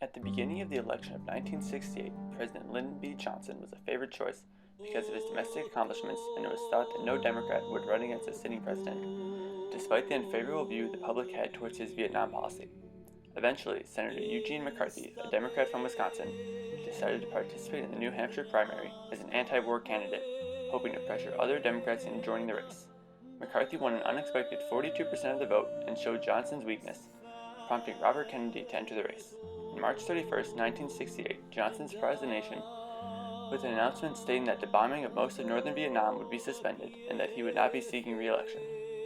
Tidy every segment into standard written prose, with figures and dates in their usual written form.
At the beginning of the election of 1968, President Lyndon B. Johnson was a favored choice because of his domestic accomplishments, and it was thought that no Democrat would run against a sitting president, despite the unfavorable view the public had towards his Vietnam policy. Eventually, Senator Eugene McCarthy, a Democrat from Wisconsin, decided to participate in the New Hampshire primary as an anti-war candidate, hoping to pressure other Democrats into joining the race. McCarthy won an unexpected 42% of the vote and showed Johnson's weakness, prompting Robert Kennedy to enter the race. On March 31, 1968, Johnson surprised the nation with an announcement stating that the bombing of most of northern Vietnam would be suspended and that he would not be seeking re-election.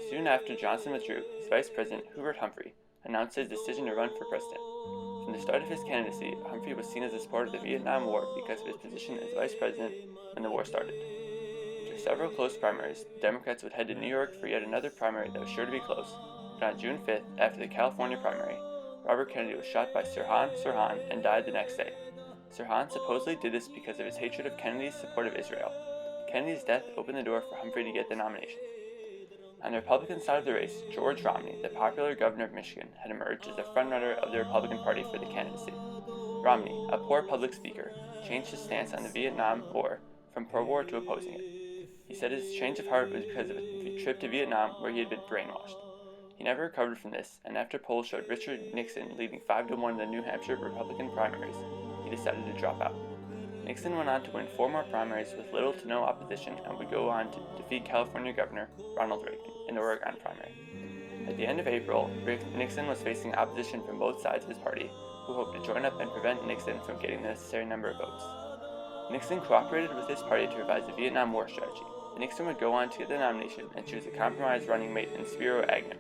Soon after Johnson withdrew, his Vice President, Hubert Humphrey, announced his decision to run for president. From the start of his candidacy, Humphrey was seen as a supporter of the Vietnam War because of his position as Vice President when the war started. After several close primaries, Democrats would head to New York for yet another primary that was sure to be close, but on June 5th, after the California primary, Robert Kennedy was shot by Sirhan Sirhan and died the next day. Sirhan supposedly did this because of his hatred of Kennedy's support of Israel. Kennedy's death opened the door for Humphrey to get the nomination. On the Republican side of the race, George Romney, the popular governor of Michigan, had emerged as the frontrunner of the Republican Party for the candidacy. Romney, a poor public speaker, changed his stance on the Vietnam War from pro-war to opposing it. He said his change of heart was because of a trip to Vietnam where he had been brainwashed. He never recovered from this, and after polls showed Richard Nixon leading 5-1 in the New Hampshire Republican primaries, he decided to drop out. Nixon went on to win 4 more primaries with little to no opposition and would go on to defeat California Governor Ronald Reagan in the Oregon primary. At the end of April, Nixon was facing opposition from both sides of his party, who hoped to join up and prevent Nixon from getting the necessary number of votes. Nixon cooperated with his party to revise the Vietnam War strategy. Nixon would go on to get the nomination and choose a compromise running mate in Spiro Agnew.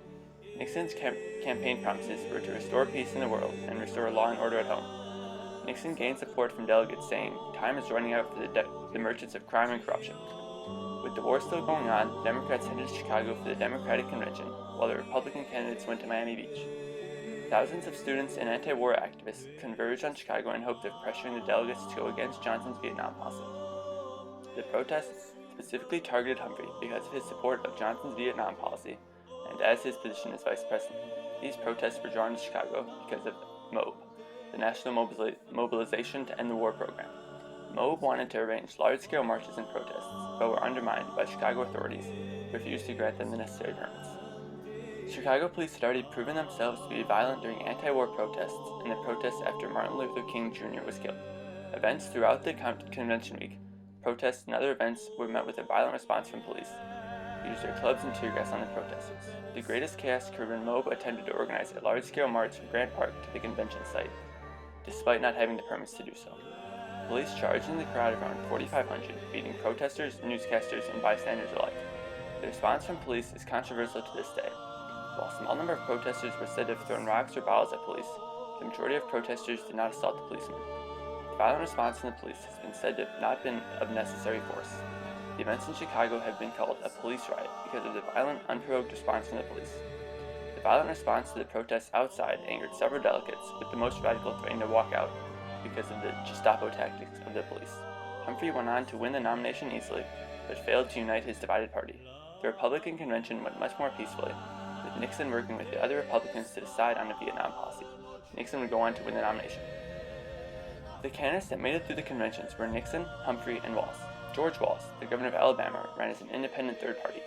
Nixon's campaign promises were to restore peace in the world and restore law and order at home. Nixon gained support from delegates saying, "Time is running out for the merchants of crime and corruption." With the war still going on, Democrats headed to Chicago for the Democratic Convention, while the Republican candidates went to Miami Beach. Thousands of students and anti-war activists converged on Chicago in hopes of pressuring the delegates to go against Johnson's Vietnam policy. The protests specifically targeted Humphrey because of his support of Johnson's Vietnam policy, and as his position as vice president. These protests were drawn to Chicago because of MOBE, the National Mobilization to End the War program. MOBE wanted to arrange large-scale marches and protests, but were undermined by Chicago authorities, who refused to grant them the necessary permits. Chicago police had already proven themselves to be violent during anti-war protests and the protests after Martin Luther King Jr. was killed. Events throughout the convention week, protests and other events were met with a violent response from police, who used their clubs and tear gas on the protesters. The greatest chaos occurred when MOBE attempted to organize a large-scale march from Grant Park to the convention site, despite not having the permits to do so. Police charged in the crowd of around 4,500, beating protesters, newscasters, and bystanders alike. The response from police is controversial to this day. While a small number of protesters were said to have thrown rocks or bottles at police, the majority of protesters did not assault the policemen. The violent response from the police has been said to have not been of necessary force. The events in Chicago have been called a police riot because of the violent, unprovoked response from the police. The violent response to the protests outside angered several delegates, with the most radical threatening to walk out because of the Gestapo tactics of the police. Humphrey went on to win the nomination easily, but failed to unite his divided party. The Republican convention went much more peacefully, with Nixon working with the other Republicans to decide on a Vietnam policy. Nixon would go on to win the nomination. The candidates that made it through the conventions were Nixon, Humphrey, and Wallace. George Wallace, the governor of Alabama, ran as an independent third party.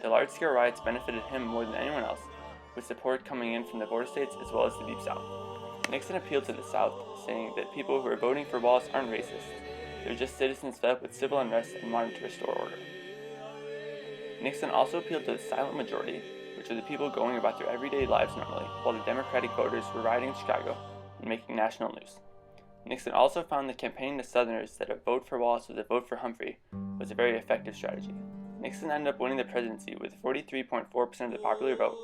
The large-scale riots benefited him more than anyone else, with support coming in from the border states as well as the Deep South. Nixon appealed to the South, saying that people who are voting for Wallace aren't racist. They're just citizens fed up with civil unrest and wanted to restore order. Nixon also appealed to the silent majority, which are the people going about their everyday lives normally, while the Democratic voters were rioting in Chicago and making national news. Nixon also found that campaigning to Southerners that a vote for Wallace was a vote for Humphrey was a very effective strategy. Nixon ended up winning the presidency with 43.4% of the popular vote.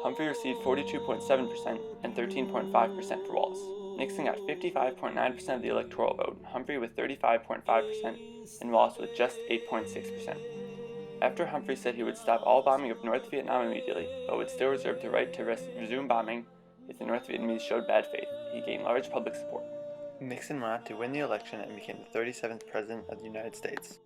Humphrey received 42.7% and 13.5% for Wallace. Nixon got 55.9% of the electoral vote, Humphrey with 35.5%, and Wallace with just 8.6%. After Humphrey said he would stop all bombing of North Vietnam immediately, but would still reserve the right to resume bombing if the North Vietnamese showed bad faith, he gained large public support. Nixon went on to win the election and became the 37th President of the United States.